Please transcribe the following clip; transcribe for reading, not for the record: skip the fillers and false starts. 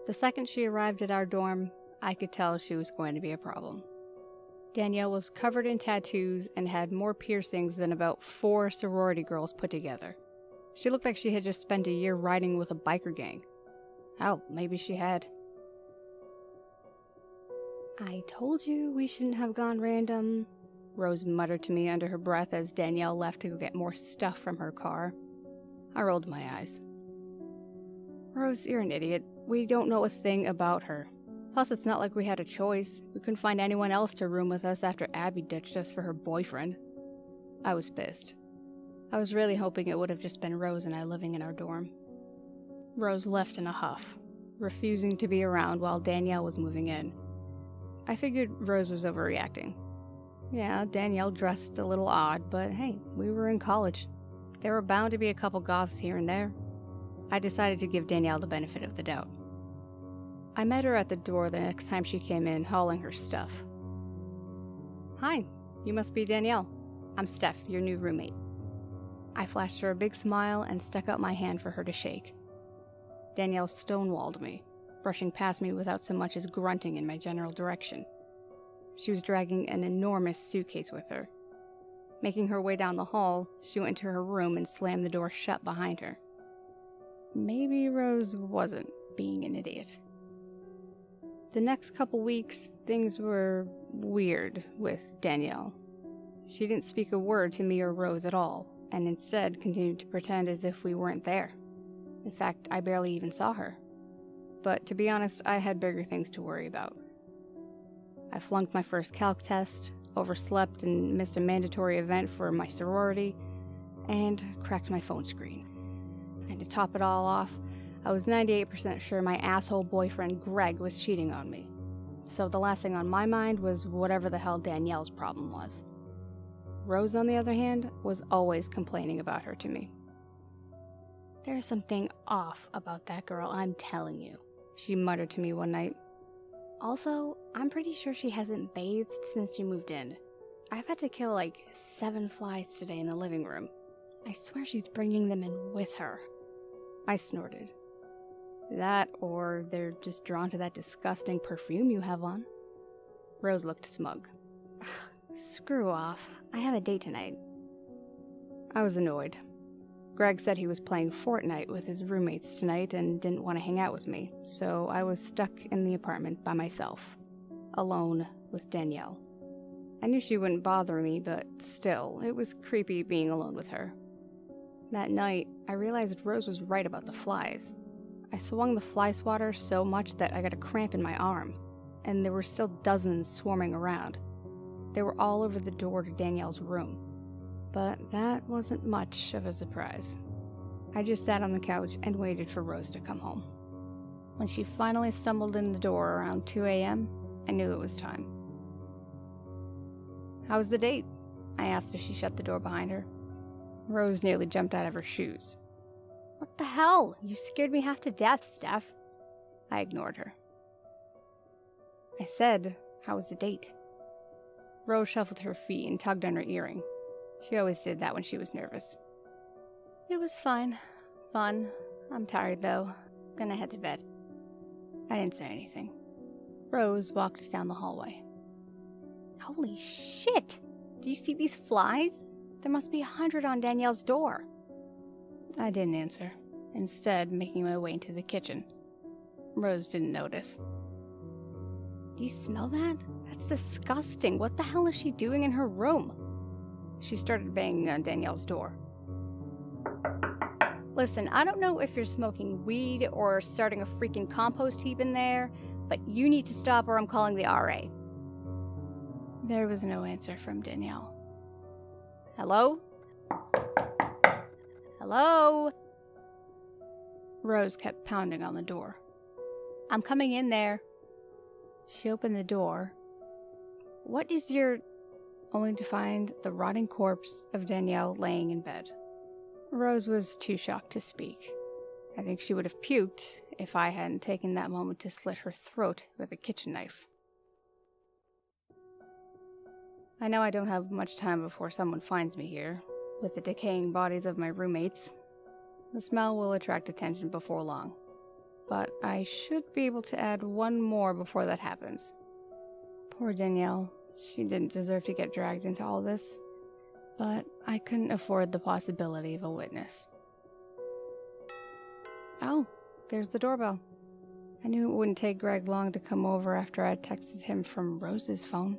The second she arrived at our dorm, I could tell she was going to be a problem. Danielle was covered in tattoos and had more piercings than about 4 sorority girls put together. She looked like she had just spent a year riding with a biker gang. Hell, maybe she had. "I told you we shouldn't have gone random," Rose muttered to me under her breath as Danielle left to go get more stuff from her car. I rolled my eyes. "Rose, you're an idiot. We don't know a thing about her. Plus, it's not like we had a choice. We couldn't find anyone else to room with us after Abby ditched us for her boyfriend." I was pissed. I was really hoping it would have just been Rose and I living in our dorm. Rose left in a huff, refusing to be around while Danielle was moving in. I figured Rose was overreacting. Yeah, Danielle dressed a little odd, but hey, we were in college. There were bound to be a couple goths here and there. I decided to give Danielle the benefit of the doubt. I met her at the door the next time she came in, hauling her stuff. "Hi, you must be Danielle. I'm Steph, your new roommate." I flashed her a big smile and stuck out my hand for her to shake. Danielle stonewalled me, brushing past me without so much as grunting in my general direction. She was dragging an enormous suitcase with her. Making her way down the hall, she went to her room and slammed the door shut behind her. Maybe Rose wasn't being an idiot. The next couple weeks, things were weird with Danielle. She didn't speak a word to me or Rose at all, and instead continued to pretend as if we weren't there. In fact, I barely even saw her. But to be honest, I had bigger things to worry about. I flunked my first calc test, overslept and missed a mandatory event for my sorority, and cracked my phone screen. And to top it all off, I was 98% sure my asshole boyfriend Greg was cheating on me. So the last thing on my mind was whatever the hell Danielle's problem was. Rose, on the other hand, was always complaining about her to me. "There's something off about that girl, I'm telling you," she muttered to me one night. "Also, I'm pretty sure she hasn't bathed since she moved in. I've had to kill like 7 flies today in the living room. I swear she's bringing them in with her." I snorted. "That, or they're just drawn to that disgusting perfume you have on." Rose looked smug. "Screw off. I have a date tonight." I was annoyed. Greg said he was playing Fortnite with his roommates tonight and didn't want to hang out with me, so I was stuck in the apartment by myself, alone with Danielle. I knew she wouldn't bother me, but still, it was creepy being alone with her. That night, I realized Rose was right about the flies. I swung the fly swatter so much that I got a cramp in my arm, and there were still dozens swarming around. They were all over the door to Danielle's room. But that wasn't much of a surprise. I just sat on the couch and waited for Rose to come home. When she finally stumbled in the door around 2 a.m., I knew it was time. "How was the date?" I asked as she shut the door behind her. Rose nearly jumped out of her shoes. "What the hell? You scared me half to death, Steph." I ignored her. I said, "How was the date?" Rose shuffled her feet and tugged on her earring. She always did that when she was nervous. "It was fine. Fun. I'm tired, though. Gonna head to bed." I didn't say anything. Rose walked down the hallway. "Holy shit! Do you see these flies? There must be 100 on Danielle's door." I didn't answer, instead making my way into the kitchen. Rose didn't notice. "Do you smell that? That's disgusting. What the hell is she doing in her room?" She started banging on Danielle's door. "Listen, I don't know if you're smoking weed or starting a freaking compost heap in there, but you need to stop or I'm calling the RA." There was no answer from Danielle. "Hello? Hello?" Rose kept pounding on the door. "I'm coming in there." She opened the door. "What is your..." Only to find the rotting corpse of Danielle laying in bed. Rose was too shocked to speak. I think she would have puked if I hadn't taken that moment to slit her throat with a kitchen knife. I know I don't have much time before someone finds me here, with the decaying bodies of my roommates. The smell will attract attention before long. but I should be able to add one more before that happens. Poor Danielle. She didn't deserve to get dragged into all this, but I couldn't afford the possibility of a witness. Oh, there's the doorbell. I knew it wouldn't take Greg long to come over after I texted him from Rose's phone.